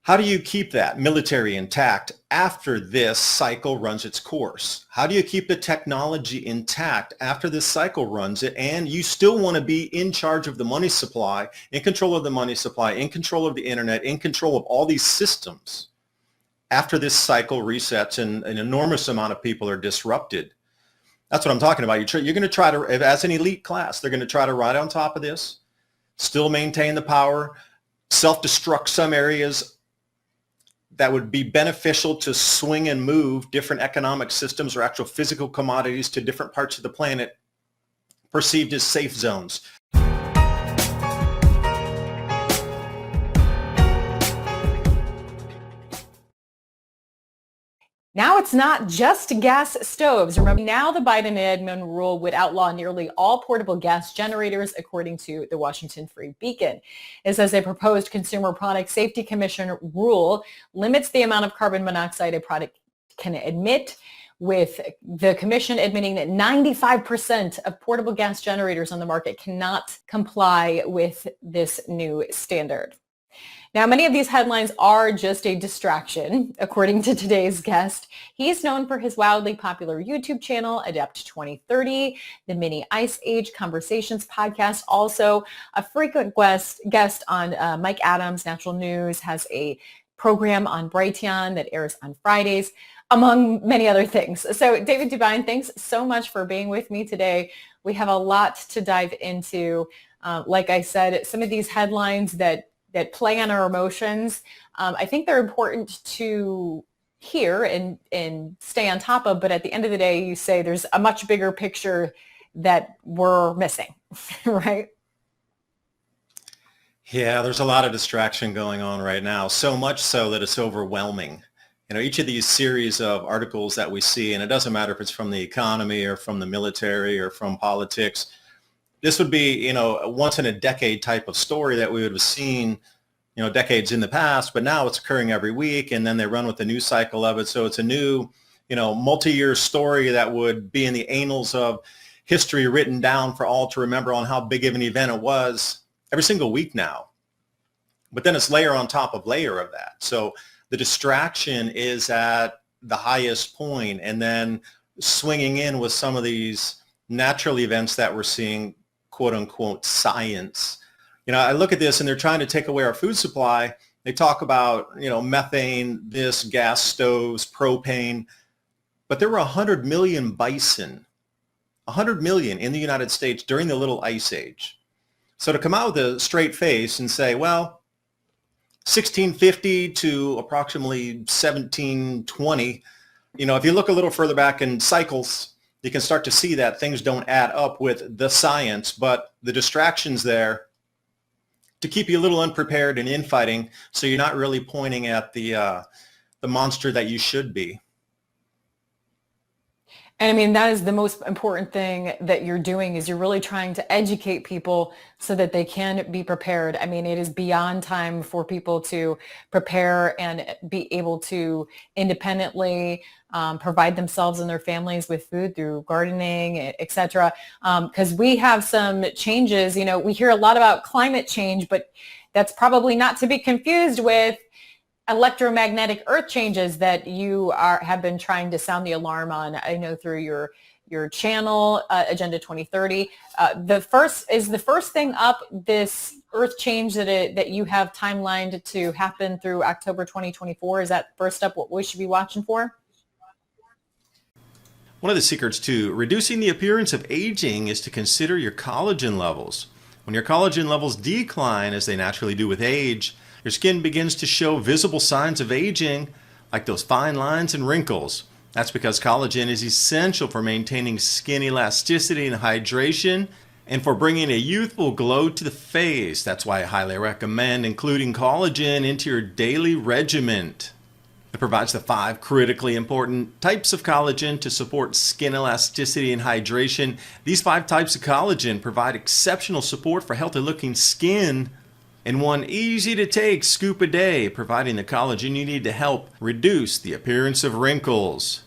How do you keep that military intact after this cycle runs its course? How do you keep the technology intact after this cycle runs it, and you still want to be in charge of the money supply, in control of the money supply, in control of the internet, in control of all these systems after this cycle resets and an enormous amount of people are disrupted? That's what I'm talking about. You're going to try to, as an elite class, they're going to try to ride on top of this, still maintain the power, self-destruct some areas that would be beneficial to swing and move different economic systems or actual physical commodities to different parts of the planet perceived as safe zones. Now it's not just gas stoves. Remember, now the Biden admin rule would outlaw nearly all portable gas generators, according to the Washington Free Beacon. It says a proposed Consumer Product Safety Commission rule limits the amount of carbon monoxide a product can emit, with the commission admitting that 95% of portable gas generators on the market cannot comply with this new standard. Now, many of these headlines are just a distraction, according to today's guest. He's known for his wildly popular YouTube channel, Adapt 2030, the Mini Ice Age Conversations podcast, also a frequent guest on Mike Adams' Natural News, has a program on Brighteon that airs on Fridays, among many other things. So David Devine, thanks so much for being with me today. We have a lot to dive into. Like I said, some of these headlines that play on our emotions, I think they're important to hear and stay on top of. But at the end of the day, you say there's a much bigger picture that we're missing, right? Yeah, there's a lot of distraction going on right now, so much so that it's overwhelming. You know, each of these series of articles that we see, and it doesn't matter if it's from the economy or from the military or from politics, this would be, a once in a decade type of story that we would have seen, decades in the past, but now it's occurring every week, and then they run with the news cycle of it. So it's a new, multi-year story that would be in the annals of history, written down for all to remember on how big of an event it was every single week now. But then it's layer on top of layer of that. So the distraction is at the highest point, and then swinging in with some of these natural events that we're seeing, quote unquote, science. I look at this and they're trying to take away our food supply. They talk about, methane, this, gas stoves, propane, but there were 100 million bison, 100 million in the United States during the Little Ice Age. So to come out with a straight face and say, well, 1650 to approximately 1720, if you look a little further back in cycles, you can start to see that things don't add up with the science, but the distractions there to keep you a little unprepared and infighting, so you're not really pointing at the monster that you should be. And I mean, that is the most important thing that you're doing, is you're really trying to educate people so that they can be prepared. I mean, it is beyond time for people to prepare and be able to independently provide themselves and their families with food through gardening, et cetera. Because we have some changes. We hear a lot about climate change, but that's probably not to be confused with electromagnetic earth changes that you have been trying to sound the alarm on. I know through your channel, Agenda 2030. The first thing up, this earth change that you have timelined to happen through October 2024. Is that first up what we should be watching for? One of the secrets to reducing the appearance of aging is to consider your collagen levels. When your collagen levels decline, as they naturally do with age, your skin begins to show visible signs of aging, like those fine lines and wrinkles. That's because collagen is essential for maintaining skin elasticity and hydration, and for bringing a youthful glow to the face. That's why I highly recommend including collagen into your daily regimen. It provides the 5 critically important types of collagen to support skin elasticity and hydration. These 5 types of collagen provide exceptional support for healthy-looking skin in one easy-to-take scoop a day, providing the collagen you need to help reduce the appearance of wrinkles.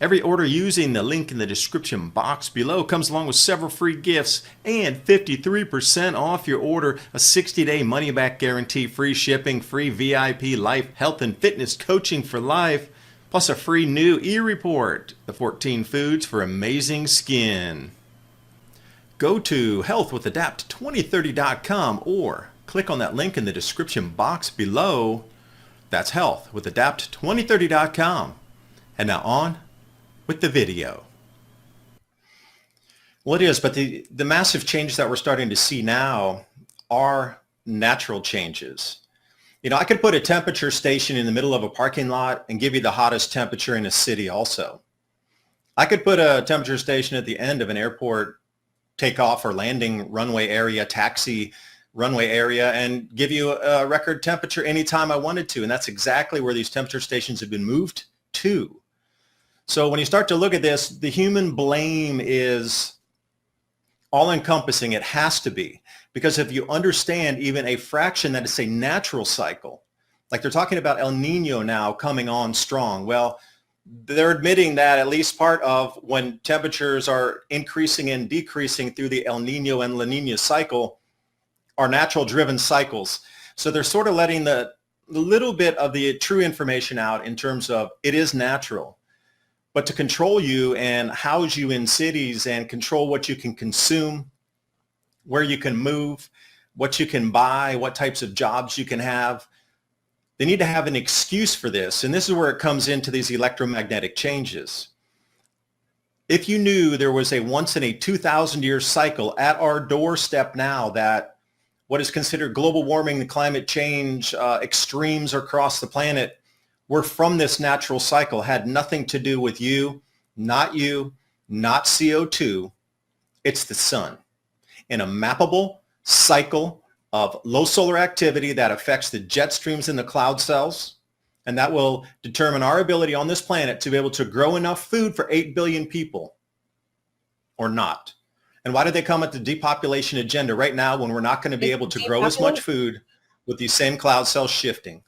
Every order using the link in the description box below comes along with several free gifts and 53% off your order, a 60-day money-back guarantee, free shipping, free VIP life, health, and fitness coaching for life, plus a free new e-report, the 14 foods for amazing skin. Go to healthwithadapt2030.com or click on that link in the description box below. That's healthwithadapt2030.com. And now on with the video. Well, it is, but the massive changes that we're starting to see now are natural changes. You know, I could put a temperature station in the middle of a parking lot and give you the hottest temperature in a city also. I could put a temperature station at the end of an airport takeoff or landing runway area, taxi runway area, and give you a record temperature anytime I wanted to. And that's exactly where these temperature stations have been moved to. So when you start to look at this, the human blame is all-encompassing. It has to be. Because if you understand even a fraction that is a natural cycle, like they're talking about El Nino now coming on strong, well, they're admitting that at least part of when temperatures are increasing and decreasing through the El Nino and La Nina cycle are natural driven cycles. So they're sort of letting the little bit of the true information out in terms of it is natural. But to control you and house you in cities and control what you can consume, where you can move, what you can buy, what types of jobs you can have, they need to have an excuse for this. And this is where it comes into these electromagnetic changes. If you knew there was a once in a 2,000-year cycle at our doorstep now that what is considered global warming, the climate change, extremes across the planet were from this natural cycle, had nothing to do with you, not CO2, it's the sun. In a mappable cycle of low solar activity that affects the jet streams in the cloud cells, and that will determine our ability on this planet to be able to grow enough food for 8 billion people or not. And why did they come at the depopulation agenda right now when we're not going to be able to grow as much food with these same cloud cells shifting?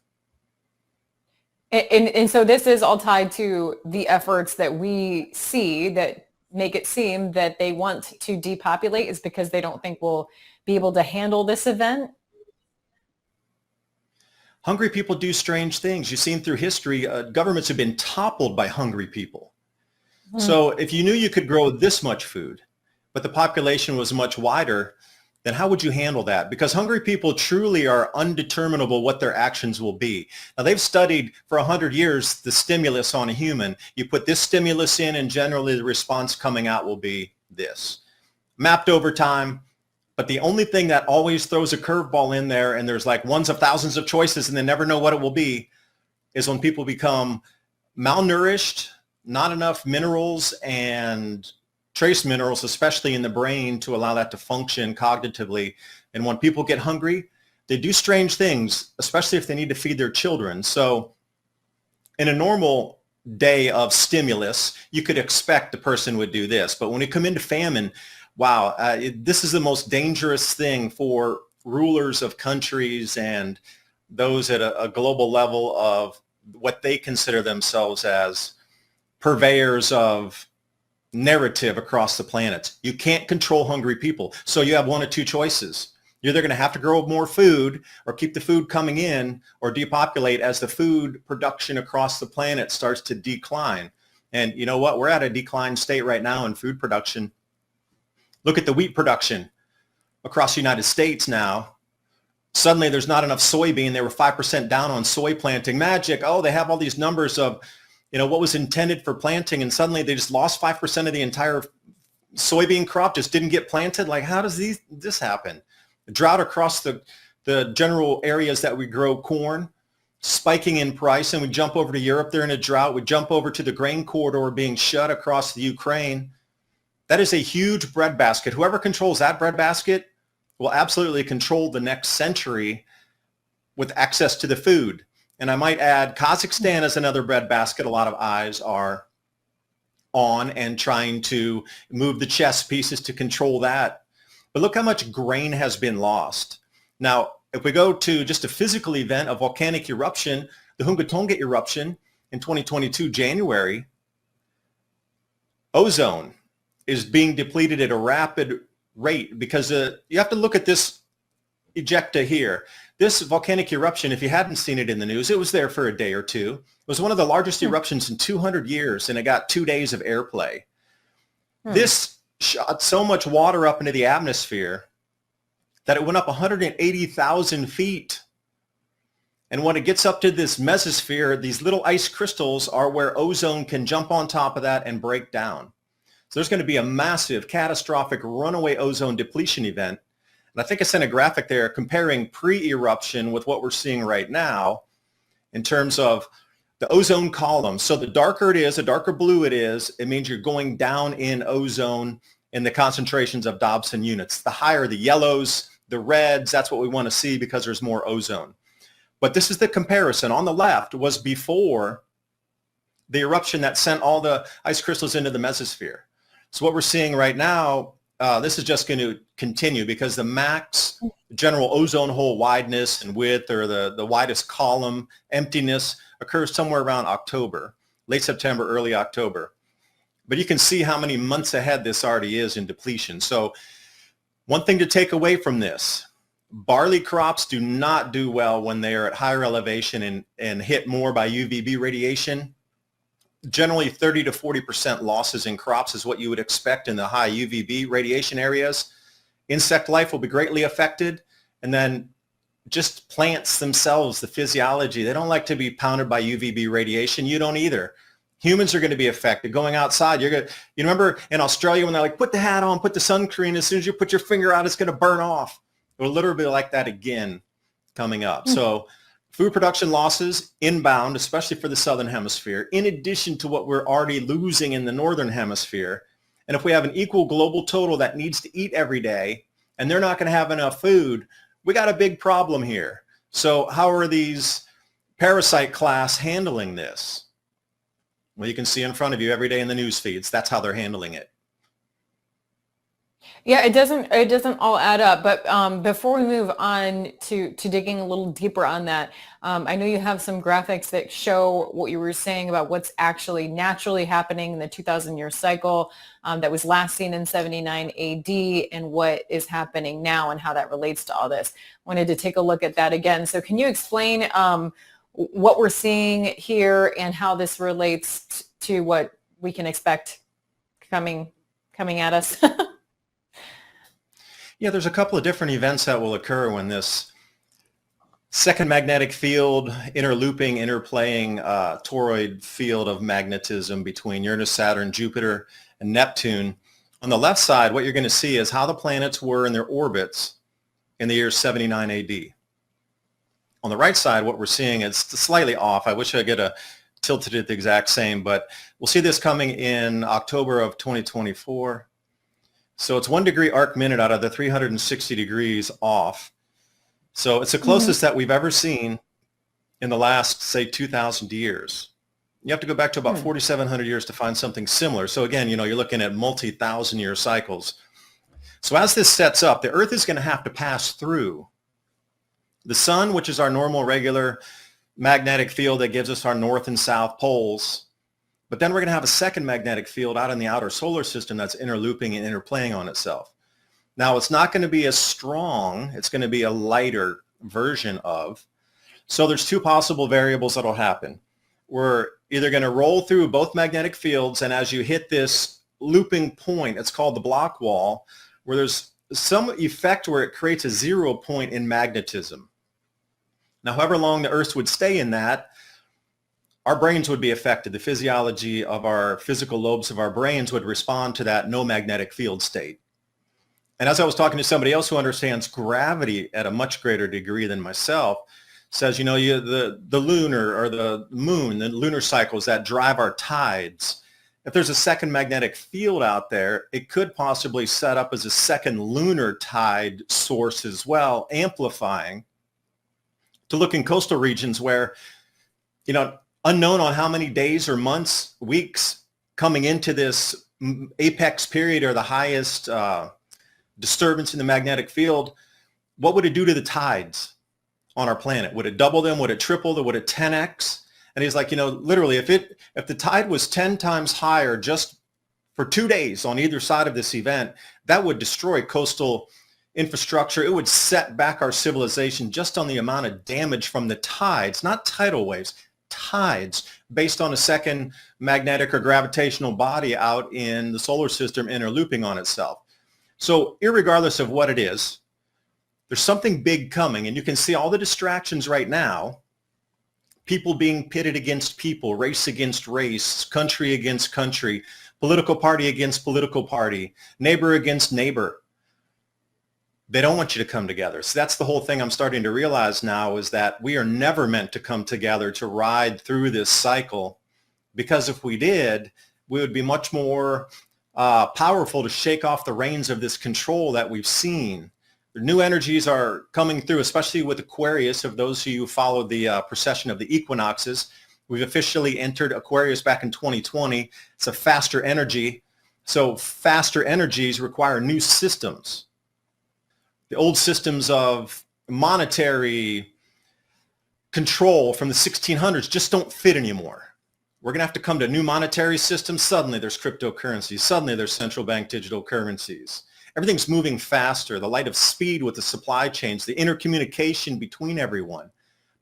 And so this is all tied to the efforts that we see that make it seem that they want to depopulate is because they don't think we'll be able to handle this event. Hungry people do strange things. You've seen through history, governments have been toppled by hungry people. So if you knew you could grow this much food, but the population was much wider, then how would you handle that? Because hungry people truly are undeterminable what their actions will be. Now, they've studied for 100 years the stimulus on a human. You put this stimulus in, and generally the response coming out will be this. Mapped over time, but the only thing that always throws a curveball in there, and there's like ones of thousands of choices, and they never know what it will be, is when people become malnourished, not enough minerals and trace minerals, especially in the brain, to allow that to function cognitively. And when people get hungry, they do strange things, especially if they need to feed their children. So in a normal day of stimulus, you could expect the person would do this. But when we come into famine, wow, this is the most dangerous thing for rulers of countries and those at a global level of what they consider themselves as purveyors of narrative across the planet. You can't control hungry people. So you have one of two choices. You're either going to have to grow more food or keep the food coming in or depopulate as the food production across the planet starts to decline. And you know what? We're at a decline state right now in food production. Look at the wheat production across the United States now. Suddenly there's not enough soybean. They were 5% down on soy planting. Magic. Oh, they have all these numbers of what was intended for planting, and suddenly they just lost 5% of the entire soybean crop, just didn't get planted. Like, how does this happen? Drought across the general areas that we grow corn, spiking in price, and we jump over to Europe, they're in a drought. We jump over to the grain corridor being shut across the Ukraine. That is a huge breadbasket. Whoever controls that breadbasket will absolutely control the next century with access to the food. And I might add, Kazakhstan is another breadbasket. A lot of eyes are on and trying to move the chess pieces to control that. But look how much grain has been lost. Now, if we go to just a physical event, a volcanic eruption, the Hungatonga eruption in 2022, January, ozone is being depleted at a rapid rate because you have to look at this ejecta here. This volcanic eruption, if you hadn't seen it in the news, it was there for a day or two. It was one of the largest eruptions in 200 years, and it got 2 days of airplay. This shot so much water up into the atmosphere that it went up 180,000 feet. And when it gets up to this mesosphere, these little ice crystals are where ozone can jump on top of that and break down. So there's going to be a massive, catastrophic runaway ozone depletion event. And I think I sent a graphic there comparing pre-eruption with what we're seeing right now in terms of the ozone column. So the darker it is, the darker blue it is, it means you're going down in ozone in the concentrations of Dobson units. The higher the yellows, the reds, that's what we want to see because there's more ozone. But this is the comparison. On the left was before the eruption that sent all the ice crystals into the mesosphere. So what we're seeing right now, this is just going to continue because the max general ozone hole wideness and width, or the widest column emptiness, occurs somewhere around October, late September, early October. But you can see how many months ahead this already is in depletion. So one thing to take away from this, barley crops do not do well when they are at higher elevation and hit more by UVB radiation. Generally 30 to 40% losses in crops is what you would expect in the high UVB radiation areas. Insect life will be greatly affected. And then just plants themselves, the physiology, they don't like to be pounded by UVB radiation. You don't either. Humans are going to be affected. Going outside, you remember in Australia when they're like, put the hat on, put the sun cream, as soon as you put your finger out, it's going to burn off. It will literally be like that again coming up. So food production losses inbound, especially for the southern hemisphere, in addition to what we're already losing in the northern hemisphere. And if we have an equal global total that needs to eat every day, and they're not going to have enough food, we got a big problem here. So how are these parasite class handling this? Well, you can see in front of you every day in the news feeds. That's how they're handling it. Yeah, it doesn't all add up. But before we move on to digging a little deeper on that, I know you have some graphics that show what you were saying about what's actually naturally happening in the 2,000-year cycle that was last seen in 79 AD and what is happening now and how that relates to all this. Wanted to take a look at that again. So can you explain what we're seeing here and how this relates to what we can expect coming at us? Yeah, there's a couple of different events that will occur when this second magnetic field interlooping, interplaying toroid field of magnetism between Uranus, Saturn, Jupiter, and Neptune. On the left side, what you're going to see is how the planets were in their orbits in the year 79 AD. On the right side, what we're seeing is slightly off. I wish I could have tilted it the exact same, but we'll see this coming in October of 2024. So it's 1 degree arc minute out of the 360 degrees off. So it's the closest that we've ever seen in the last, say, 2,000 years. You have to go back to about 4,700 years to find something similar. So again, you're looking at multi-thousand year cycles. So as this sets up, the Earth is going to have to pass through the sun, which is our normal, regular magnetic field that gives us our north and south poles. But then we're going to have a second magnetic field out in the outer solar system that's interlooping and interplaying on itself. Now, it's not going to be as strong. It's going to be a lighter version of. So there's two possible variables that will happen. We're either going to roll through both magnetic fields, and as you hit this looping point, it's called the block wall, where there's some effect where it creates a 0 point in magnetism. Now, however long the Earth would stay in that, our brains would be affected. The physiology of our physical lobes of our brains would respond to that no magnetic field state. And as I was talking to somebody else who understands gravity at a much greater degree than myself, says, the lunar or the moon, the lunar cycles that drive our tides, if there's a second magnetic field out there, it could possibly set up as a second lunar tide source as well, amplifying to look in coastal regions where, unknown on how many days or months, weeks coming into this apex period or the highest disturbance in the magnetic field, what would it do to the tides on our planet? Would it double them? Would it triple them? Would it 10x? And he's like, literally, if the tide was 10 times higher just for 2 days on either side of this event, that would destroy coastal infrastructure. It would set back our civilization just on the amount of damage from the tides, not tidal waves, tides, based on a second magnetic or gravitational body out in the solar system interlooping on itself. So irregardless of what it is, there's something big coming, and you can see all the distractions right now, people being pitted against people, race against race, country against country, political party against political party, neighbor against neighbor. They don't want you to come together. So that's the whole thing I'm starting to realize now, is that we are never meant to come together to ride through this cycle, because if we did, we would be much more powerful to shake off the reins of this control that we've seen. The new energies are coming through, especially with Aquarius. Of those of you who followed the precession of the equinoxes, we've officially entered Aquarius back in 2020. It's a faster energy. So faster energies require new systems. The old systems of monetary control from the 1600s just don't fit anymore. We're going to have to come to new monetary systems. Suddenly there's cryptocurrencies. Suddenly there's central bank digital currencies. Everything's moving faster, the light of speed with the supply chains, the intercommunication between everyone.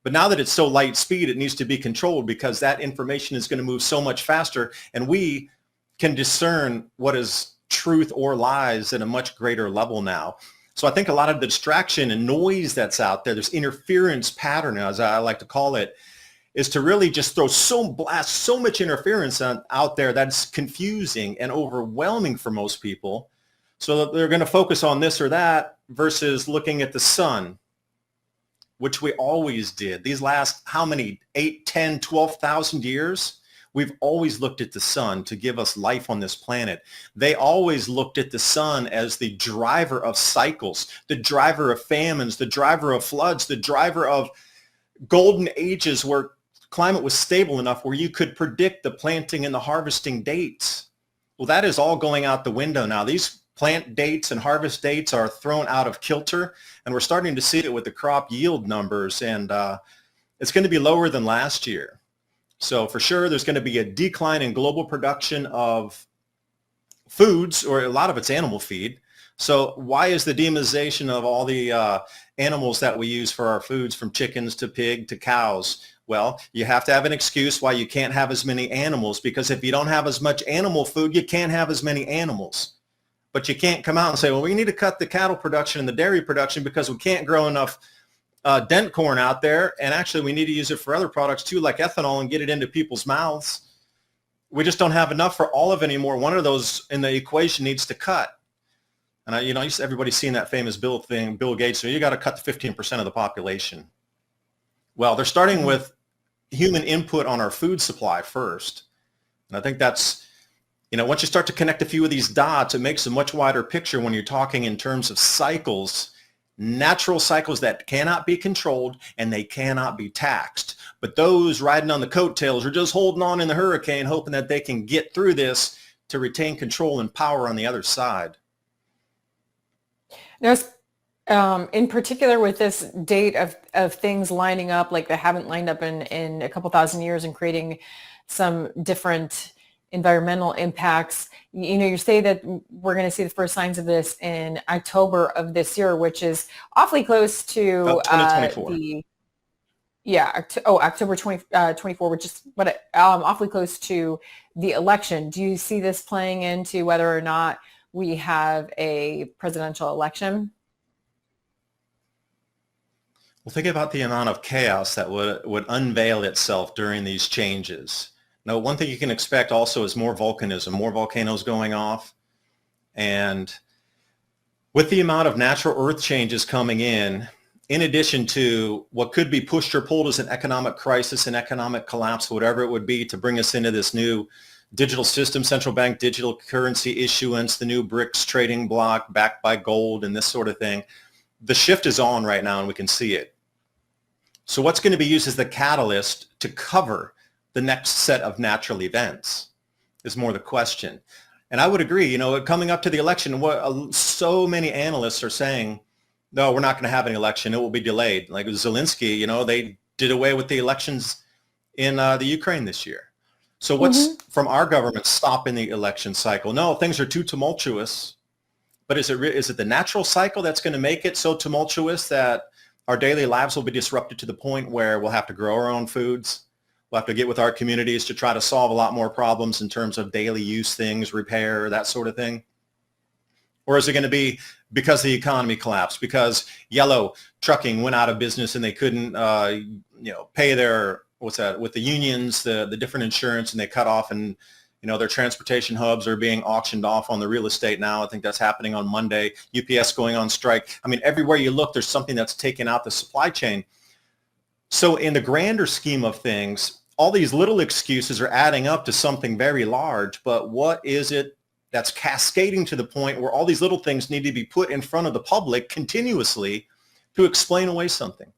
But now that it's so light speed, it needs to be controlled, because that information is going to move so much faster, and we can discern what is truth or lies at a much greater level now. So I think a lot of the distraction and noise that's out there, this interference pattern, as I like to call it, is to really just blast so much interference out there that's confusing and overwhelming for most people. So that they're going to focus on this or that versus looking at the sun, which we always did. These last, how many, 8, 10, 12,000 years? We've always looked at the sun to give us life on this planet. They always looked at the sun as the driver of cycles, the driver of famines, the driver of floods, the driver of golden ages where climate was stable enough where you could predict the planting and the harvesting dates. Well, that is all going out the window now. These plant dates and harvest dates are thrown out of kilter, and we're starting to see it with the crop yield numbers, and it's going to be lower than last year. So for sure, there's going to be a decline in global production of foods, or a lot of it's animal feed. So why is the demonization of all the animals that we use for our foods, from chickens to pig to cows? Well, you have to have an excuse why you can't have as many animals, because if you don't have as much animal food, you can't have as many animals. But you can't come out and say, well, we need to cut the cattle production and the dairy production because we can't grow enough dent corn out there. And actually, we need to use it for other products too, like ethanol, and get it into people's mouths. We just don't have enough for all of it anymore. One of those in the equation needs to cut. And everybody's seen that famous Bill Gates, so you got to cut to 15% of the population. Well, they're starting with human input on our food supply first. And I think that's, once you start to connect a few of these dots, it makes a much wider picture when you're talking in terms of cycles, natural cycles that cannot be controlled and they cannot be taxed. But those riding on the coattails are just holding on in the hurricane, hoping that they can get through this to retain control and power on the other side. Now, in particular with this date of things lining up like they haven't lined up in a couple thousand years and creating some different environmental impacts, you say that we're going to see the first signs of this in October of this year, which is awfully close to 2024. October 2024, which is awfully close to the election. Do you see this playing into whether or not we have a presidential election? Well, think about the amount of chaos that would unveil itself during these changes. Now, one thing you can expect also is more volcanism, more volcanoes going off. And with the amount of natural earth changes coming in addition to what could be pushed or pulled as an economic crisis, an economic collapse, whatever it would be, to bring us into this new digital system, central bank digital currency issuance, the new BRICS trading bloc backed by gold and this sort of thing, the shift is on right now and we can see it. So what's going to be used as the catalyst to cover the next set of natural events is more the question. And I would agree, coming up to the election, what so many analysts are saying, no, we're not going to have an election. It will be delayed. Like Zelensky, they did away with the elections in the Ukraine this year. So what's from our government stopping the election cycle? No, things are too tumultuous. But is it the natural cycle that's going to make it so tumultuous that our daily lives will be disrupted to the point where we'll have to grow our own foods? We'll have to get with our communities to try to solve a lot more problems in terms of daily use things, repair, that sort of thing? Or is it going to be because the economy collapsed, because yellow trucking went out of business and they couldn't, pay their, with the unions, the different insurance, and they cut off, and their transportation hubs are being auctioned off on the real estate now. I think that's happening on Monday. UPS going on strike. I mean, everywhere you look, there's something that's taken out the supply chain. So in the grander scheme of things, all these little excuses are adding up to something very large. But what is it that's cascading to the point where all these little things need to be put in front of the public continuously to explain away something?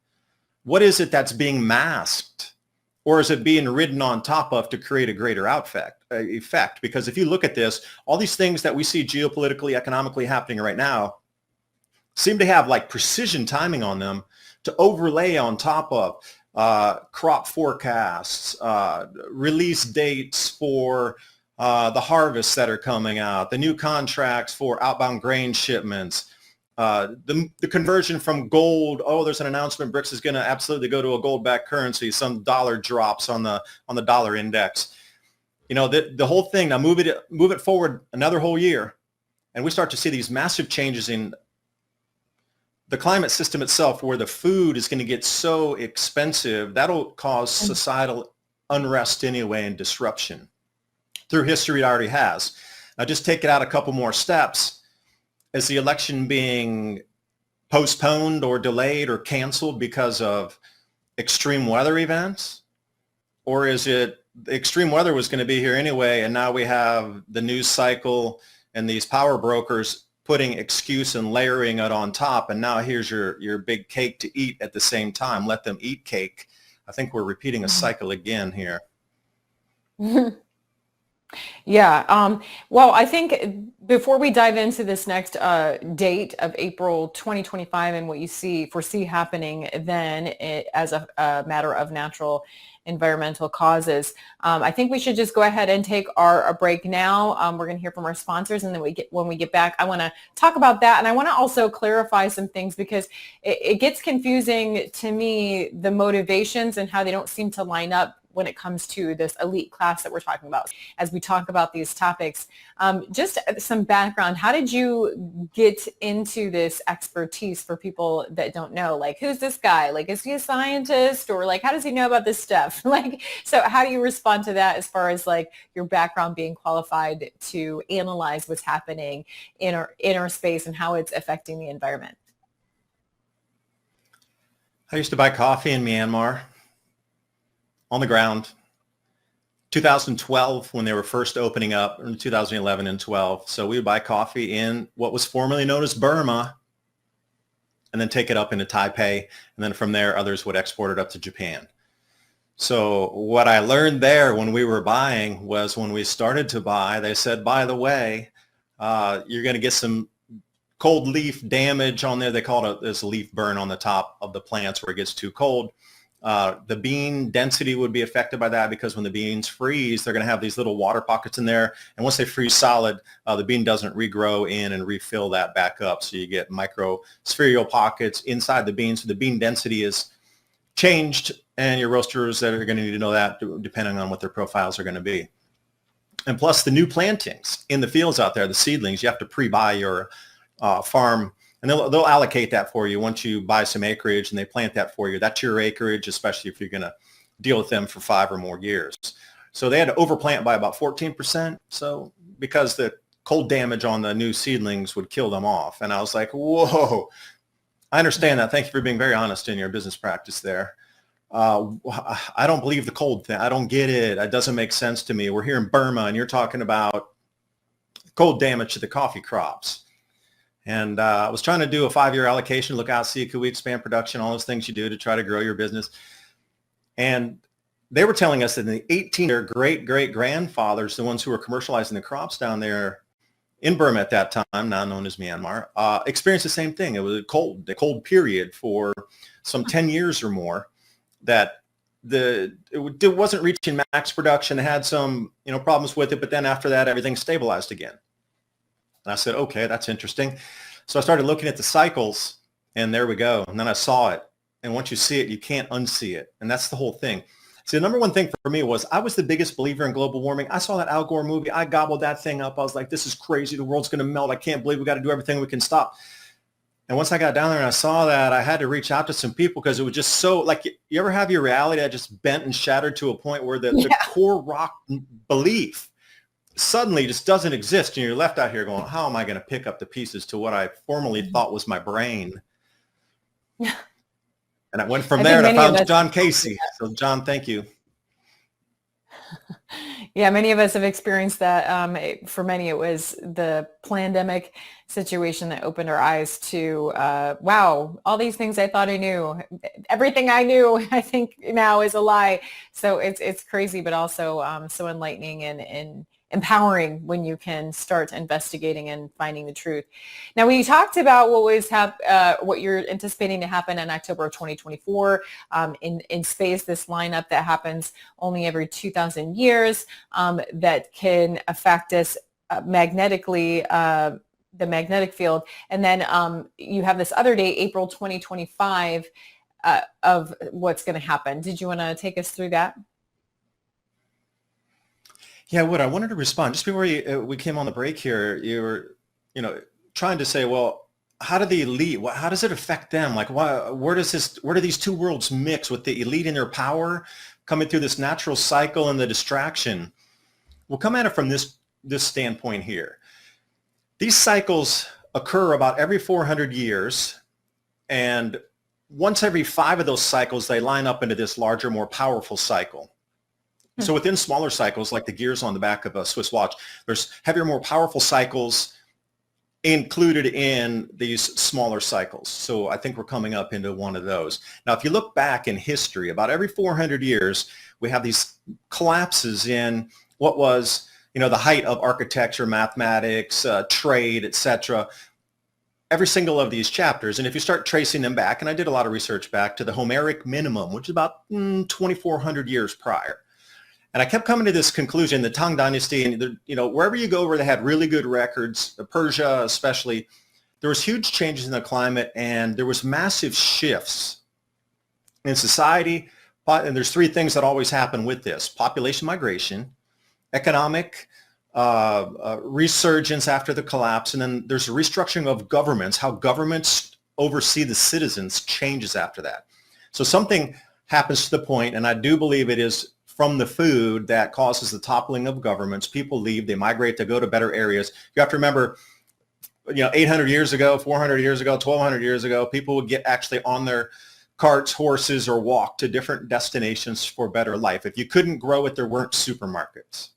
What is it that's being masked? Or is it being ridden on top of to create a greater effect? Because if you look at this, all these things that we see geopolitically, economically happening right now seem to have like precision timing on them to overlay on top of crop forecasts, release dates for the harvests that are coming out, the new contracts for outbound grain shipments, the conversion from gold. Oh, there's an announcement BRICS is going to absolutely go to a gold-backed currency. Some dollar drops on the dollar index. The whole thing. Now move it forward another whole year, and we start to see these massive changes in the climate system itself, where the food is going to get so expensive that'll cause societal unrest anyway and disruption. Through history, it already has. Now just take it out a couple more steps. Is the election being postponed or delayed or canceled because of extreme weather events? Or is it the extreme weather was going to be here anyway, and now we have the news cycle and these power brokers putting excuse and layering it on top, and now here's your big cake to eat at the same time. Let them eat cake. I think we're repeating a cycle again here. Yeah. Well, I think before we dive into this next date of April 2025 and what you foresee happening then as a matter of natural environmental causes, I think we should just go ahead and take our break now. We're going to hear from our sponsors, and then when we get back, I want to talk about that. And I want to also clarify some things, because it gets confusing to me, the motivations and how they don't seem to line up when it comes to this elite class that we're talking about as we talk about these topics. Just some background. How did you get into this expertise for people that don't know? Like, who's this guy? Like, is he a scientist, or like, how does he know about this stuff? So how do you respond to that as far as like your background being qualified to analyze what's happening in our space and how it's affecting the environment? I used to buy coffee in Myanmar on the ground. 2012, when they were first opening up, in 2011 and 12. So we would buy coffee in what was formerly known as Burma, and then take it up into Taipei. And then from there, others would export it up to Japan. So what I learned there when we were buying was, when we started to buy, they said, by the way, you're going to get some cold leaf damage on there. They call it this leaf burn on the top of the plants where it gets too cold. The bean density would be affected by that, because when the beans freeze, they're going to have these little water pockets in there. And once they freeze solid, the bean doesn't regrow in and refill that back up. So you get microspherical pockets inside the bean. So the bean density is changed, and your roasters that are going to need to know that, depending on what their profiles are going to be. And plus the new plantings in the fields out there, the seedlings, you have to pre-buy your farm. And they'll allocate that for you once you buy some acreage, and they plant that for you. That's your acreage, especially if you're going to deal with them for 5 or more years. So they had to overplant by about 14%. So because the cold damage on the new seedlings would kill them off. And I was like, whoa, I understand that. Thank you for being very honest in your business practice there. I don't believe the cold thing. I don't get it. It doesn't make sense to me. We're here in Burma, and you're talking about cold damage to the coffee crops. And I was trying to do a 5-year allocation, look out, see, could we expand production, all those things you do to try to grow your business. And they were telling us that in the 18, their great-great-grandfathers, the ones who were commercializing the crops down there in Burma at that time, now known as Myanmar, experienced the same thing. It was a cold period for some 10 years or more that it wasn't reaching max production. They had some, problems with it, but then after that, everything stabilized again. And I said, okay, that's interesting. So I started looking at the cycles, and there we go. And then I saw it. And once you see it, you can't unsee it. And that's the whole thing. See, the number one thing for me was I was the biggest believer in global warming. I saw that Al Gore movie. I gobbled that thing up. I was like, this is crazy. The world's going to melt. I can't believe we got to do everything we can stop. And once I got down there and I saw that, I had to reach out to some people because it was just so, like, you ever have your reality that just bent and shattered to a point where the core rock belief suddenly just doesn't exist, and you're left out here going, how am I going to pick up the pieces to what I formerly thought was my brain? Yeah. And I went from there and I found John Casey. So John, thank you. Yeah, many of us have experienced that. For many, it was the pandemic situation that opened our eyes to, wow, all these things I thought I knew. Everything I knew, I think now is a lie. So it's crazy, but also so enlightening and empowering when you can start investigating and finding the truth. Now, we talked about what you're anticipating to happen in October of 2024 in space, this lineup that happens only every 2,000 years that can affect us magnetically, the magnetic field. And then you have this other date, April 2025, of what's going to happen. Did you want to take us through that? Yeah, I wanted to respond. Just before we came on the break here, you were, trying to say, well, how do the elite, how does it affect them? Like, where do these two worlds mix with the elite and their power coming through this natural cycle and the distraction? We'll come at it from this standpoint here. These cycles occur about every 400 years, and once every 5 of those cycles, they line up into this larger, more powerful cycle. So within smaller cycles, like the gears on the back of a Swiss watch, there's heavier, more powerful cycles included in these smaller cycles. So I think we're coming up into one of those. Now, if you look back in history, about every 400 years, we have these collapses in what was, the height of architecture, mathematics, trade, etc. Every single of these chapters. And if you start tracing them back, and I did a lot of research back to the Homeric minimum, which is about 2,400 years prior. And I kept coming to this conclusion, the Tang Dynasty, and wherever you go where they had really good records, Persia especially, there was huge changes in the climate, and there was massive shifts in society. And there's 3 things that always happen with this: population migration, economic resurgence after the collapse, and then there's a restructuring of governments. How governments oversee the citizens changes after that. So something happens to the point, and I do believe it is from the food that causes the toppling of governments. People leave, they migrate to go to better areas. You have to remember, 800 years ago, 400 years ago, 1,200 years ago, people would get actually on their carts, horses, or walk to different destinations for better life. If you couldn't grow it, there weren't supermarkets.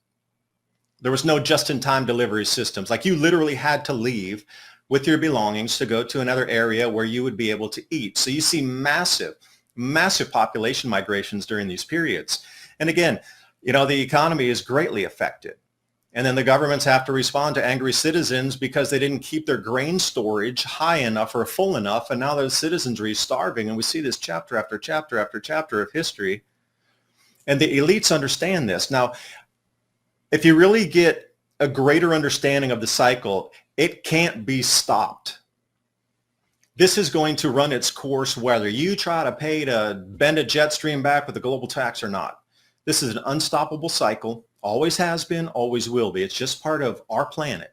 There was no just-in-time delivery systems. Like, you literally had to leave with your belongings to go to another area where you would be able to eat. So you see massive population migrations during these periods. And again, the economy is greatly affected. And then the governments have to respond to angry citizens because they didn't keep their grain storage high enough or full enough. And now the citizenry is starving. And we see this chapter after chapter after chapter of history. And the elites understand this. Now, if you really get a greater understanding of the cycle, it can't be stopped. This is going to run its course whether you try to pay to bend a jet stream back with a global tax or not. This is an unstoppable cycle, always has been, always will be. It's just part of our planet.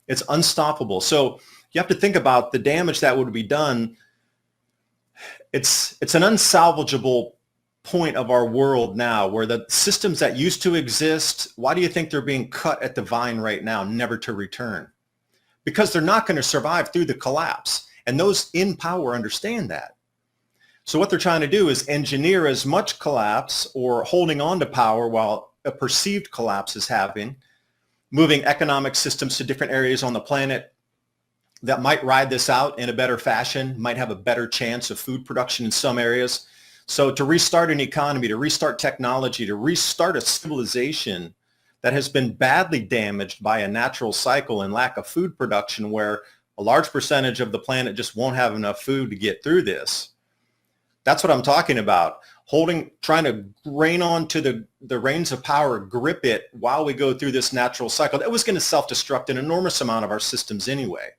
It's unstoppable. So you have to think about the damage that would be done. It's an unsalvageable point of our world now, where the systems that used to exist, why do you think they're being cut at the vine right now, never to return? Because they're not going to survive through the collapse. And those in power understand that. So what they're trying to do is engineer as much collapse or holding on to power while a perceived collapse is happening, moving economic systems to different areas on the planet that might ride this out in a better fashion, might have a better chance of food production in some areas. So to restart an economy, to restart technology, to restart a civilization that has been badly damaged by a natural cycle and lack of food production, where a large percentage of the planet just won't have enough food to get through this. That's what I'm talking about. trying to rein on to the reins of power, grip it while we go through this natural cycle. That was going to self-destruct an enormous amount of our systems anyway.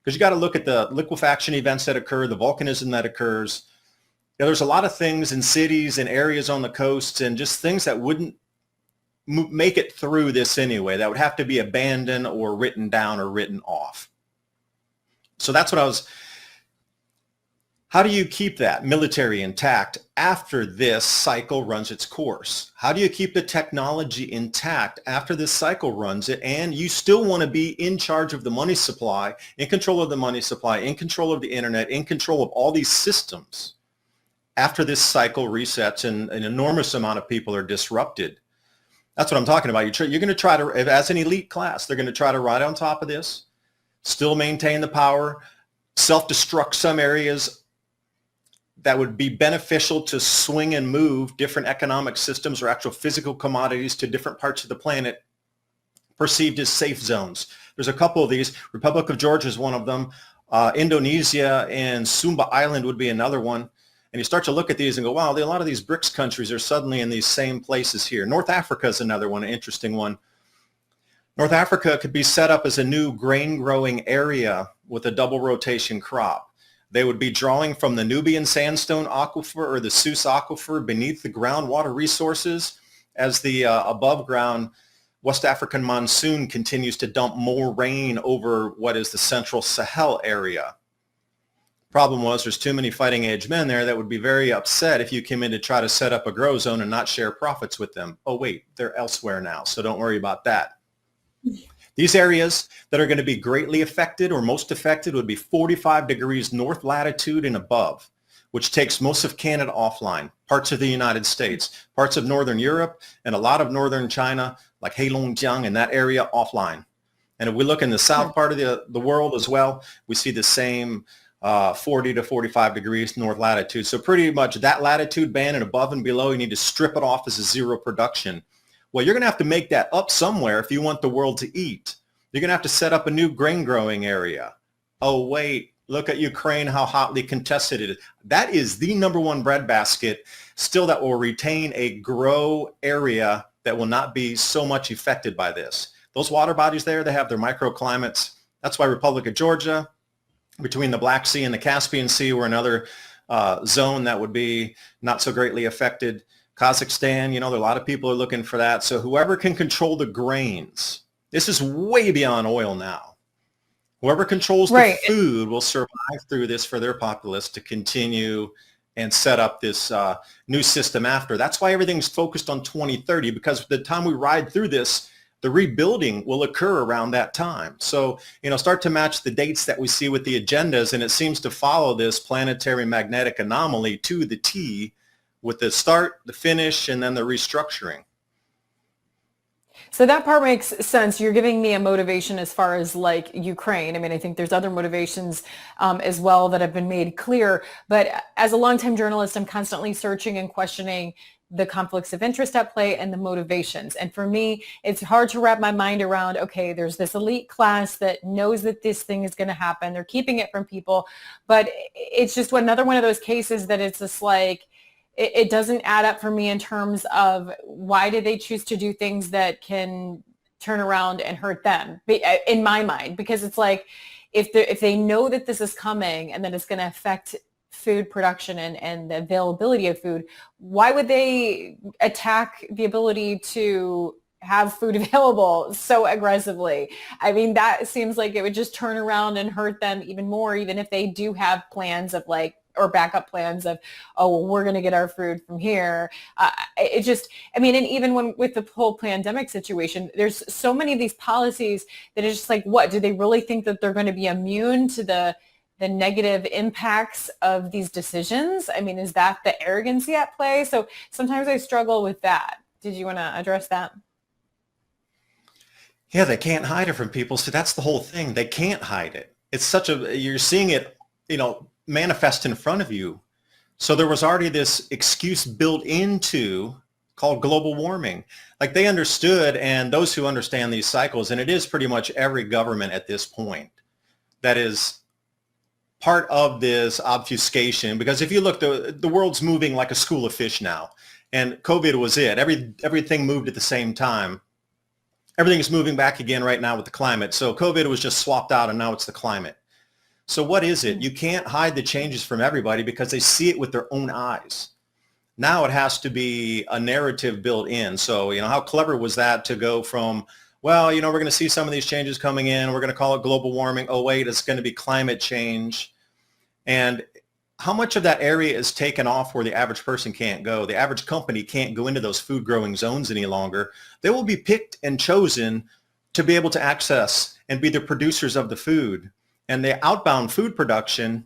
Because you got to look at the liquefaction events that occur, the volcanism that occurs. There's a lot of things in cities and areas on the coasts and just things that wouldn't make it through this anyway, that would have to be abandoned or written down or written off. So that's what how do you keep that military intact after this cycle runs its course? How do you keep the technology intact after this cycle runs it, and you still want to be in charge of the money supply, in control of the money supply, in control of the internet, in control of all these systems after this cycle resets and an enormous amount of people are disrupted? That's what I'm talking about. You're going to try to, as an elite class, they're going to try to ride on top of this, still maintain the power, self-destruct some areas that would be beneficial to swing and move different economic systems or actual physical commodities to different parts of the planet perceived as safe zones. There's a couple of these. Republic of Georgia is one of them. Indonesia and Sumba Island would be another one. And you start to look at these and go, wow, a lot of these BRICS countries are suddenly in these same places here. North Africa is another one, an interesting one. North Africa could be set up as a new grain growing area with a double rotation crop. They would be drawing from the Nubian sandstone aquifer or the Sus aquifer beneath the groundwater resources as the above ground West African monsoon continues to dump more rain over what is the central Sahel area. Problem was there's too many fighting age men there that would be very upset if you came in to try to set up a grow zone and not share profits with them. Oh, wait, they're elsewhere now, so don't worry about that. These areas that are going to be greatly affected or most affected would be 45 degrees north latitude and above, which takes most of Canada offline, parts of the United States, parts of Northern Europe, and a lot of Northern China, like Heilongjiang and that area offline. And if we look in the south part of the world as well, we see the same 40 to 45 degrees north latitude. So pretty much that latitude band and above and below, you need to strip it off as a zero production. Well, you're going to have to make that up somewhere if you want the world to eat. You're going to have to set up a new grain growing area. Oh, wait, look at Ukraine, how hotly contested it is. That is the number one breadbasket still that will retain a grow area that will not be so much affected by this. Those water bodies there, they have their microclimates. That's why Republic of Georgia, between the Black Sea and the Caspian Sea, were another zone that would be not so greatly affected. Kazakhstan, there are a lot of people are looking for that. So whoever can control the grains, this is way beyond oil now. Whoever controls the food will survive through this for their populace to continue and set up this new system after. That's why everything's focused on 2030, because the time we ride through this, the rebuilding will occur around that time. So, start to match the dates that we see with the agendas, and it seems to follow this planetary magnetic anomaly to the T, with the start, the finish, and then the restructuring. So that part makes sense. You're giving me a motivation as far as like Ukraine. I mean, I think there's other motivations as well that have been made clear. But as a longtime journalist, I'm constantly searching and questioning the conflicts of interest at play and the motivations. And for me, it's hard to wrap my mind around, okay, there's this elite class that knows that this thing is going to happen. They're keeping it from people. But it's just another one of those cases that it's just like, it doesn't add up for me in terms of why did they choose to do things that can turn around and hurt them, in my mind, because it's like if they know that this is coming and that it's going to affect food production and the availability of food, why would they attack the ability to have food available so aggressively? I mean, that seems like it would just turn around and hurt them even more, even if they do have plans of or backup plans of, oh, well, we're going to get our food from here. And even with the whole pandemic situation, there's so many of these policies that it's just like, what, do they really think that they're going to be immune to the negative impacts of these decisions? I mean, is that the arrogancy at play? So sometimes I struggle with that. Did you want to address that? Yeah, they can't hide it from people. So that's the whole thing. They can't hide it. It's you're seeing it, manifest in front of you. So there was already this excuse built into called global warming. Like they understood, and those who understand these cycles, and it is pretty much every government at this point that is part of this obfuscation, because if you look, the world's moving like a school of fish now, and COVID was it. Everything moved at the same time. Everything is moving back again right now with the climate. So COVID was just swapped out, and now it's the climate. So what is it? You can't hide the changes from everybody because they see it with their own eyes. Now it has to be a narrative built in. So, how clever was that to go from, well, we're going to see some of these changes coming in. We're going to call it global warming. Oh, wait, it's going to be climate change. And how much of that area is taken off where the average person can't go? The average company can't go into those food growing zones any longer. They will be picked and chosen to be able to access and be the producers of the food. And the outbound food production,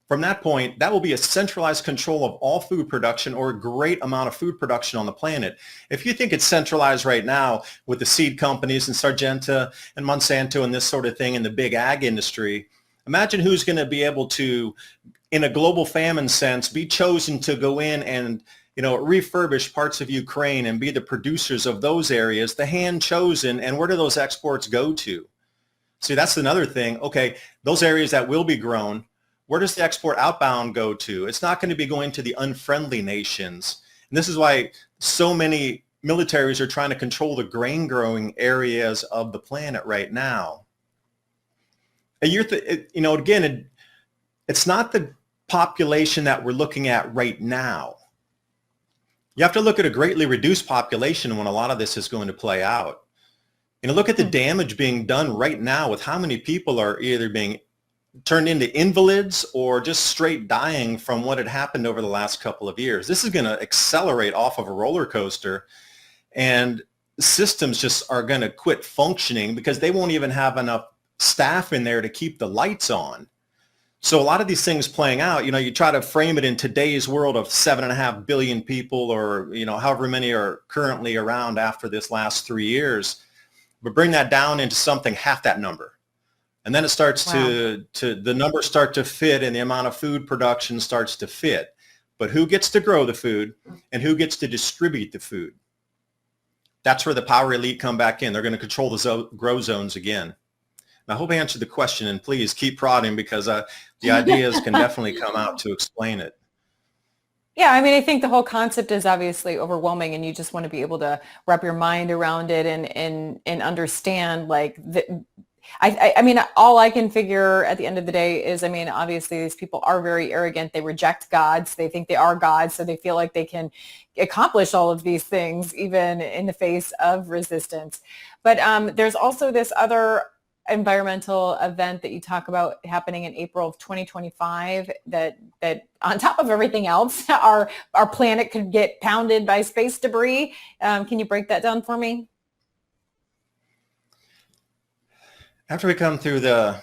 from that point, that will be a centralized control of all food production, or a great amount of food production on the planet. If you think it's centralized right now with the seed companies and Syngenta and Monsanto and this sort of thing in the big ag industry, imagine who's going to be able to, in a global famine sense, be chosen to go in and refurbish parts of Ukraine and be the producers of those areas, the hand chosen, and where do those exports go to? See, that's another thing. Okay, those areas that will be grown, where does the export outbound go to? It's not going to be going to the unfriendly nations. And this is why so many militaries are trying to control the grain growing areas of the planet right now. And again, it's not the population that we're looking at right now. You have to look at a greatly reduced population when a lot of this is going to play out. Look at the damage being done right now with how many people are either being turned into invalids or just straight dying from what had happened over the last couple of years. This is going to accelerate off of a roller coaster, and systems just are going to quit functioning because they won't even have enough staff in there to keep the lights on. So a lot of these things playing out, you try to frame it in today's world of 7.5 billion people, or, however many are currently around after this last 3 years, but bring that down into something half that number. And then it starts to the numbers start to fit, and the amount of food production starts to fit. But who gets to grow the food and who gets to distribute the food? That's where the power elite come back in. They're going to control the grow zones again. And I hope I answered the question, and please keep prodding, because the ideas can definitely come out to explain it. Yeah, I think the whole concept is obviously overwhelming, and you just want to be able to wrap your mind around it and understand, like, all I can figure at the end of the day is, obviously these people are very arrogant. They reject gods. They think they are gods, so they feel like they can accomplish all of these things even in the face of resistance. But there's also this other environmental event that you talk about happening in April of 2025 that on top of everything else, our planet could get pounded by space debris. Can you break that down for me? After we come through the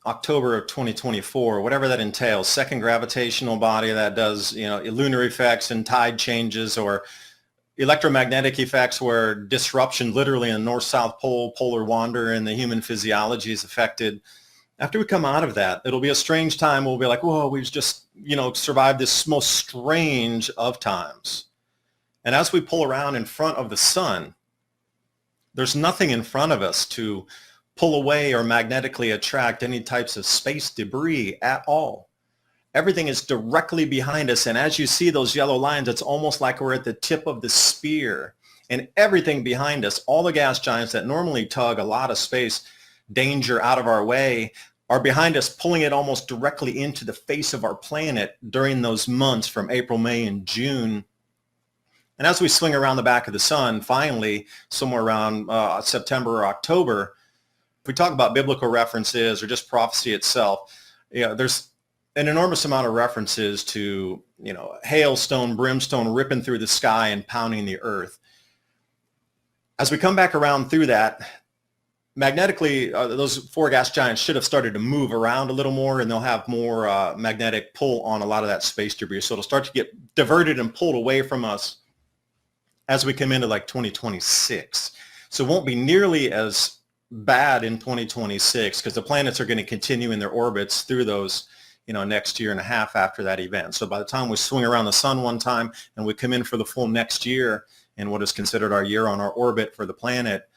October of 2024, whatever that entails, second gravitational body that does, lunar effects and tide changes, or electromagnetic effects where disruption literally in the north-south pole, polar wander, and the human physiology is affected. After we come out of that, it'll be a strange time. We'll be like, whoa, we've just, survived this most strange of times. And as we pull around in front of the sun, there's nothing in front of us to pull away or magnetically attract any types of space debris at all. Everything is directly behind us. And as you see those yellow lines, it's almost like we're at the tip of the spear. And everything behind us, all the gas giants that normally tug a lot of space danger out of our way, are behind us, pulling it almost directly into the face of our planet during those months from April, May, and June. And as we swing around the back of the sun, finally, somewhere around September or October, if we talk about biblical references or just prophecy itself, there's an enormous amount of references to, hailstone, brimstone ripping through the sky and pounding the earth. As we come back around through that, magnetically, those four gas giants should have started to move around a little more, and they'll have more magnetic pull on a lot of that space debris. So it'll start to get diverted and pulled away from us as we come into like 2026. So it won't be nearly as bad in 2026 because the planets are going to continue in their orbits through those, next year and a half after that event. So by the time we swing around the sun one time and we come in for the full next year in what is considered our year on our orbit for the planet,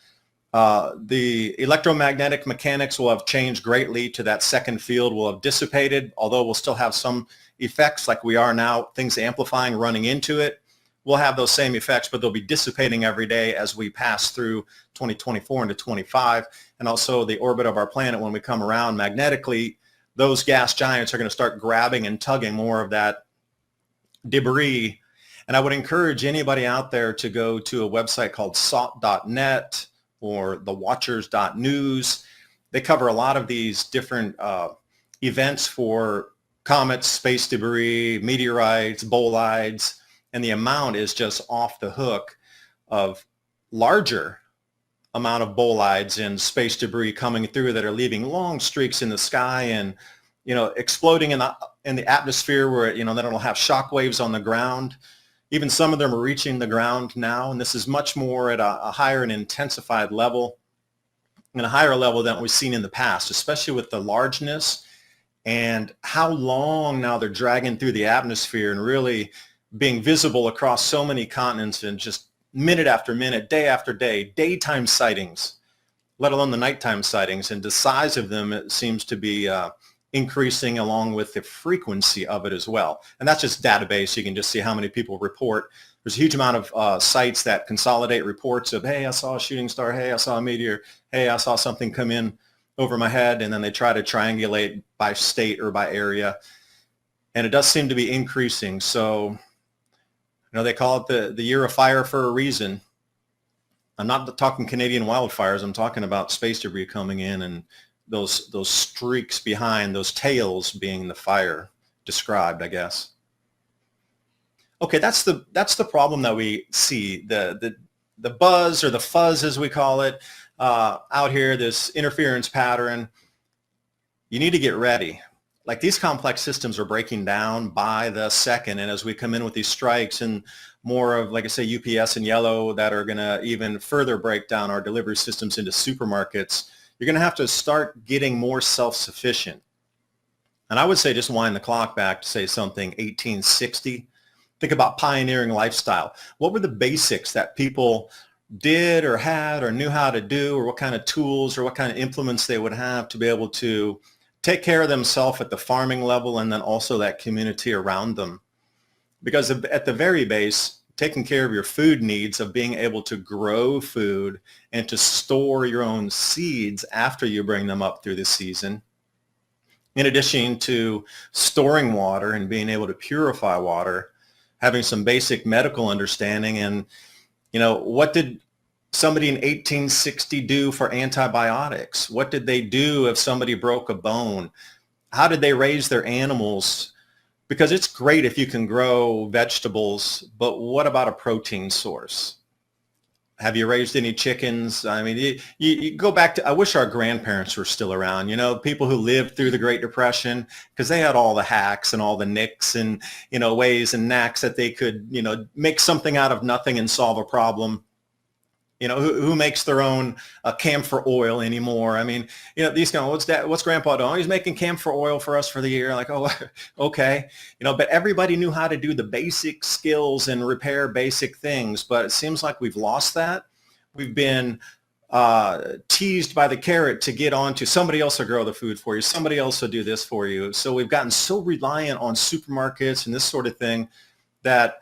The electromagnetic mechanics will have changed greatly to that second field will have dissipated, although we'll still have some effects like we are now, things amplifying, running into it. We'll have those same effects, but they'll be dissipating every day as we pass through 2024 into 25. And also the orbit of our planet, when we come around magnetically, those gas giants are going to start grabbing and tugging more of that debris. And I would encourage anybody out there to go to a website called salt.net or thewatchers.news. They cover a lot of these different events for comets, space debris, meteorites, bolides, and the amount is just off the hook of larger amount of bolides and space debris coming through that are leaving long streaks in the sky and, exploding in the atmosphere where, then it'll have shock waves on the ground. Even some of them are reaching the ground now, and this is much more at a higher and intensified level, and a higher level than we've seen in the past, especially with the largeness and how long now they're dragging through the atmosphere and really being visible across so many continents and just minute after minute, day after day, daytime sightings, let alone the nighttime sightings. And the size of them, it seems to be increasing along with the frequency of it as well. And that's just database. You can just see how many people report. There's a huge amount of sites that consolidate reports of, hey, I saw a shooting star. Hey, I saw a meteor. Hey, I saw something come in over my head. And then they try to triangulate by state or by area. And it does seem to be increasing. So, they call it the year of fire for a reason. I'm not talking Canadian wildfires. I'm talking about space debris coming in and those streaks behind, those tails being the fire described, I guess. Okay, that's the problem that we see, the buzz or the fuzz, as we call it, out here, this interference pattern. You need to get ready. Like, these complex systems are breaking down by the second, and as we come in with these strikes and more of, like I say, UPS and yellow that are going to even further break down our delivery systems into supermarkets, you're going to have to start getting more self-sufficient. And I would say just wind the clock back to say something 1860. Think about pioneering lifestyle. What were the basics that people did or had or knew how to do, or what kind of tools or what kind of implements they would have to be able to take care of themselves at the farming level and then also that community around them? Because at the very base, taking care of your food needs of being able to grow food and to store your own seeds after you bring them up through the season, in addition to storing water and being able to purify water, having some basic medical understanding. And, what did somebody in 1860 do for antibiotics? What did they do if somebody broke a bone? How did they raise their animals? Because it's great if you can grow vegetables, but what about a protein source? Have you raised any chickens? I mean, you go back to, I wish our grandparents were still around, people who lived through the Great Depression, because they had all the hacks and all the nicks and, ways and knacks that they could, make something out of nothing and solve a problem. Who makes their own camphor oil anymore? I mean, these guys, what's Grandpa doing? Oh, he's making camphor oil for us for the year. Like, oh, okay. But everybody knew how to do the basic skills and repair basic things. But it seems like we've lost that. We've been teased by the carrot to get on to somebody else will grow the food for you. Somebody else will do this for you. So we've gotten so reliant on supermarkets and this sort of thing that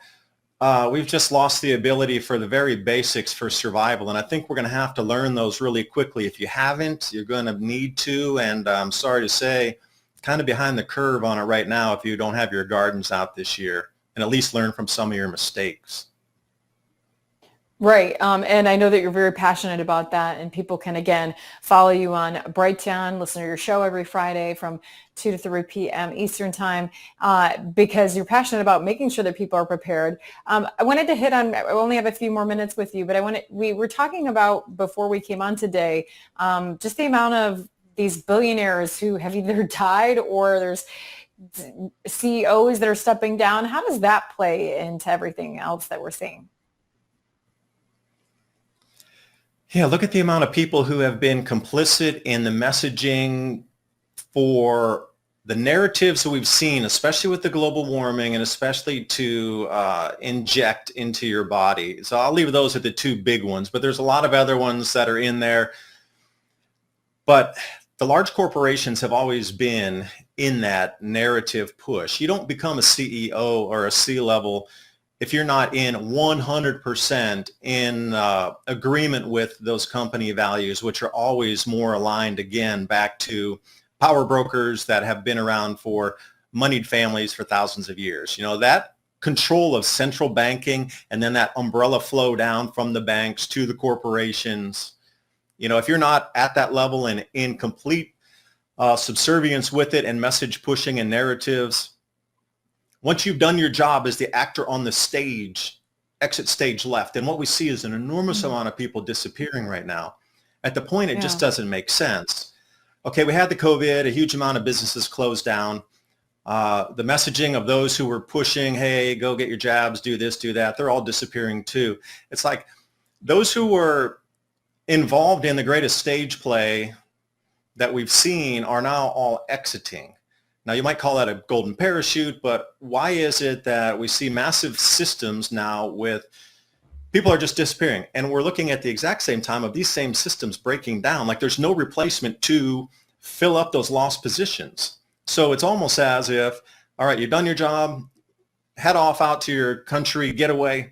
we've just lost the ability for the very basics for survival. And I think we're going to have to learn those really quickly. If you haven't, you're going to need to. And I'm sorry to say, kind of behind the curve on it right now if you don't have your gardens out this year, and at least learn from some of your mistakes. Right. And I know that you're very passionate about that, and people can, again, follow you on Brighteon, listen to your show every Friday from 2 to 3 p.m. Eastern time, because you're passionate about making sure that people are prepared. I wanted to hit on, I only have a few more minutes with you, but we were talking about before we came on today, just the amount of these billionaires who have either died or there's CEOs that are stepping down. How does that play into everything else that we're seeing? Yeah, look at the amount of people who have been complicit in the messaging for the narratives that we've seen, especially with the global warming and especially to inject into your body. So I'll leave those at the two big ones, but there's a lot of other ones that are in there. But the large corporations have always been in that narrative push. You don't become a CEO or a C-level if you're not in 100% in agreement with those company values, which are always more aligned, again, back to power brokers that have been around for moneyed families for thousands of years. That control of central banking and then that umbrella flow down from the banks to the corporations. If you're not at that level and in complete subservience with it and message pushing and narratives, once you've done your job as the actor on the stage, exit stage left. And what we see is an enormous amount of people disappearing right now. At the point, it just doesn't make sense. Okay, we had the COVID, a huge amount of businesses closed down. The messaging of those who were pushing, hey, go get your jabs, do this, do that, they're all disappearing too. It's like those who were involved in the greatest stage play that we've seen are now all exiting. Now, you might call that a golden parachute, but why is it that we see massive systems now with people are just disappearing? And we're looking at the exact same time of these same systems breaking down. Like there's no replacement to fill up those lost positions. So it's almost as if, all right, you've done your job, head off out to your country, get away.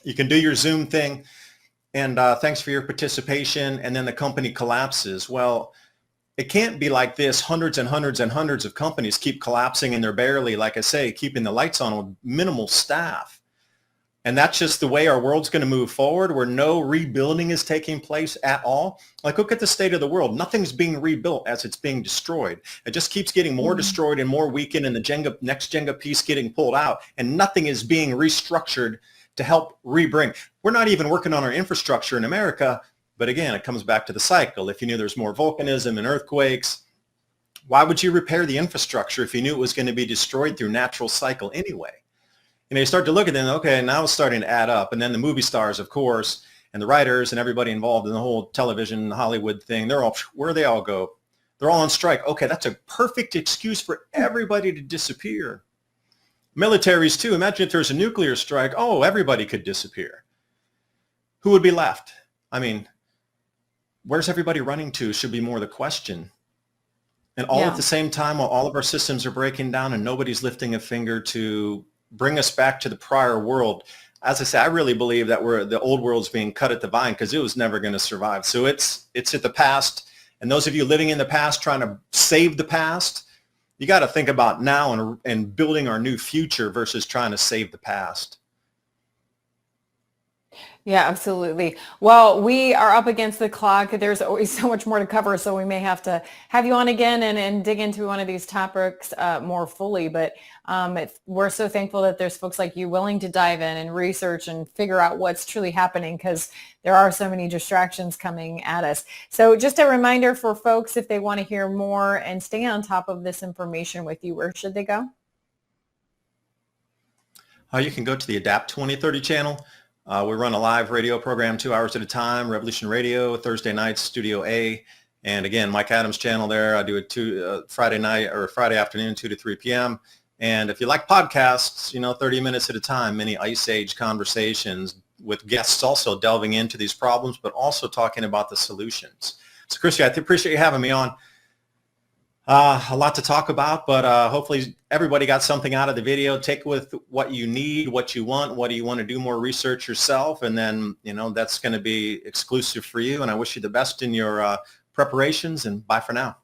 You can do your Zoom thing. And thanks for your participation. And then the company collapses. Well, it can't be like this. Hundreds and hundreds and hundreds of companies keep collapsing and they're barely, like I say, keeping the lights on with minimal staff. And that's just the way our world's going to move forward, where no rebuilding is taking place at all. Like, look at the state of the world. Nothing's being rebuilt as it's being destroyed. It just keeps getting more destroyed and more weakened, and the next Jenga piece getting pulled out, and nothing is being restructured to help rebring. We're not even working on our infrastructure in America. But again, it comes back to the cycle. If you knew there's more volcanism and earthquakes, why would you repair the infrastructure if you knew it was going to be destroyed through natural cycle anyway? You start to look at them, okay, now it's starting to add up. And then the movie stars, of course, and the writers and everybody involved in the whole television Hollywood thing, they're all, where do they all go? They're all on strike. Okay, that's a perfect excuse for everybody to disappear. Militaries too. Imagine if there's a nuclear strike. Oh, everybody could disappear. Who would be left? I mean, where's everybody running to should be more the question. And all at the same time, while all of our systems are breaking down and nobody's lifting a finger to bring us back to the prior world. As I say, I really believe that the old world's being cut at the vine because it was never going to survive. So it's at the past. And those of you living in the past, trying to save the past, you got to think about now and building our new future versus trying to save the past. Yeah, absolutely. Well, we are up against the clock. There's always so much more to cover, so we may have to have you on again and dig into one of these topics more fully. But we're so thankful that there's folks like you willing to dive in and research and figure out what's truly happening, because there are so many distractions coming at us. So just a reminder for folks, if they want to hear more and stay on top of this information with you, where should they go? You can go to the Adapt 2030 channel. We run a live radio program 2 hours at a time, Revolution Radio, Thursday nights, Studio A. And again, Mike Adams' channel there, I do it Friday night or Friday afternoon, 2 to 3 p.m. And if you like podcasts, 30 minutes at a time, many Ice Age conversations with guests also delving into these problems, but also talking about the solutions. So, Christy, I appreciate you having me on. A lot to talk about, but hopefully everybody got something out of the video. Take with what you need, what you want, what do you want to do more research yourself, and then, that's going to be exclusive for you. And I wish you the best in your preparations, and bye for now.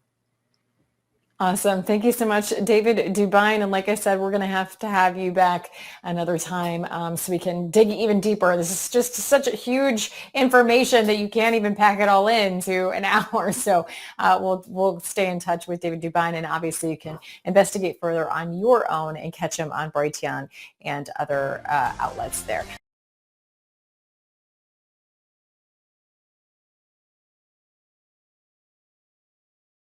Awesome. Thank you so much, David Dubine. And like I said, we're going to have you back another time so we can dig even deeper. This is just such a huge information that you can't even pack it all into an hour. So we'll stay in touch with David Dubine, and obviously you can investigate further on your own and catch him on Brighteon and other outlets there.